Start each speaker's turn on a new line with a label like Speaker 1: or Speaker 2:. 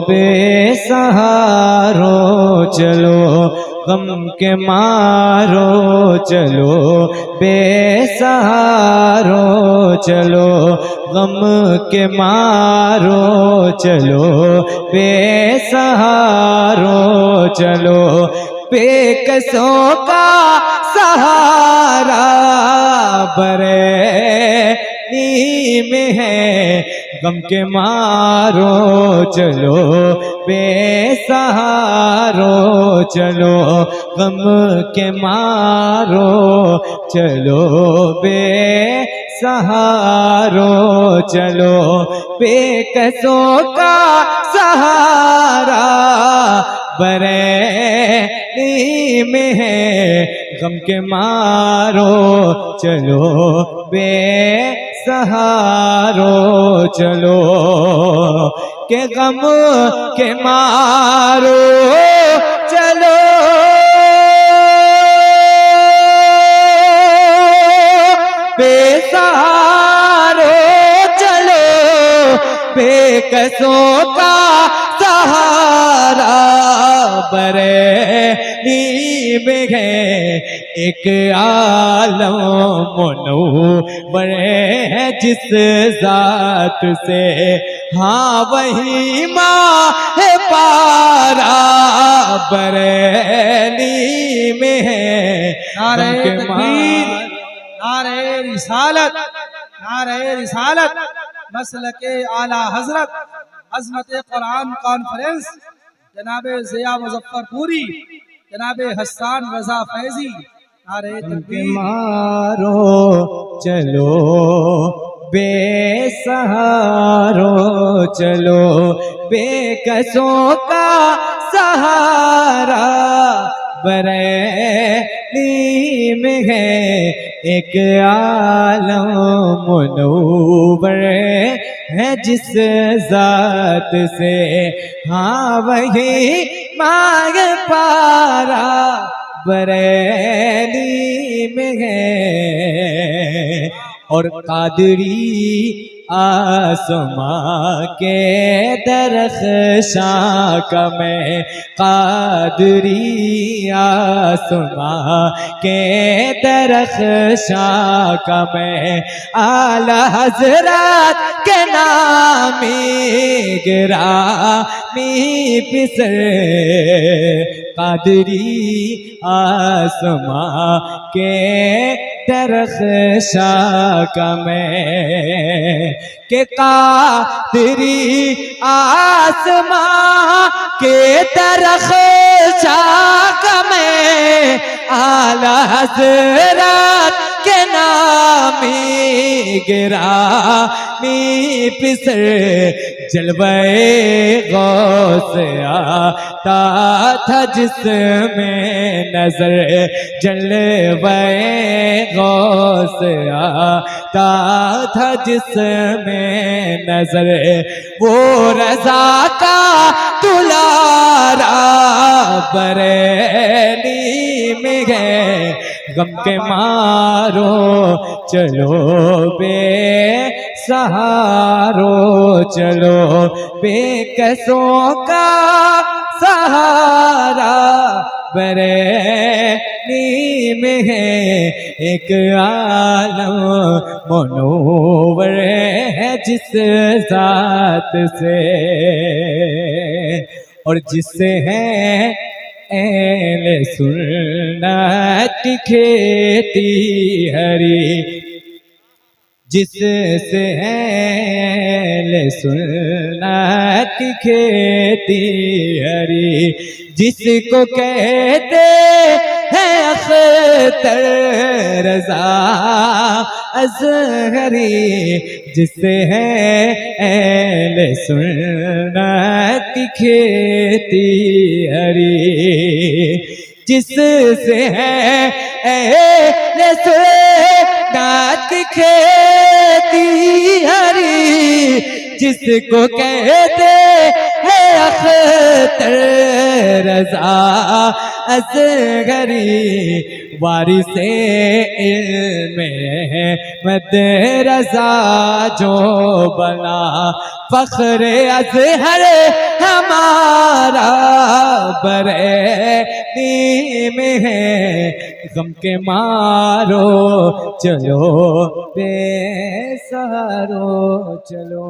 Speaker 1: बेसहारो चलो गम के मारो चलो बेसहारो चलो गम के मारो चलो बेसहारो चलो बेकसों का सहारा बरेली में है गम के मारो चलो बेसहारो चलो गम के मारो चलो बेसहारो चलो बेकसों का सहारा बरेली में है गम के मारो चलो बेसहारो चलो के गम के मारो चलो बेसहारो चलो बेकसों का सहारा बरेली में है एक आलम मुनव्वर है जिस जात से हाँ वही माँ है पारा बरेली में है
Speaker 2: नारे तकबीर, नारे रिसालत, नारे रिसालत, मसलके आला हजरत अज़मत कुरान कॉन्फ्रेंस जनाबे ज़िया मुज़फ्फरपुरी जनाबे हसन रजा फैजी। नारे तकबीर।
Speaker 1: मारो चलो बेसहारो चलो बेकसों का सहारा बरेली में है एक आलम मुनव्वर है जिस जात से हाँ वही मांग पारा बरेली में है और कादरी आसमां के दरख्शां का मैं कादरी आसमां के दरख्शां का मैं आला हजरत के नामी गिरामी पिसर कादरी आसमां के दरख्शां का मैं के कादरी आसमां के दरख्शां का मैं आला हज़रत के नामी गिरामी पिसर जलवे गौस आता था जिसमें नजर जलवे गौस आता था जिसमें नजर वो रज़ा का दुलारा बरेली में है गम के मारो चलो बेसहारो चलो बेकसों का सहारा बरेली में है एक आलम मुनव्वर है जिस जात से और जिससे है एले सुन्नत खेती हरी जिससे है एले सुन्नत खेती हरी जिसको कहते हैं अख्तर रज़ा अज़हरी जिससे है एले सुन्नत खेती हरी जिससे है एले सुन्नत खेती हरी जिसको कहते हैं अख्तर रज़ा असगरी वारिसे इल्म मदरसा जो बना फख्र अज़हर हमारा बरेली में है गम के मारो चलो बेसहारो चलो।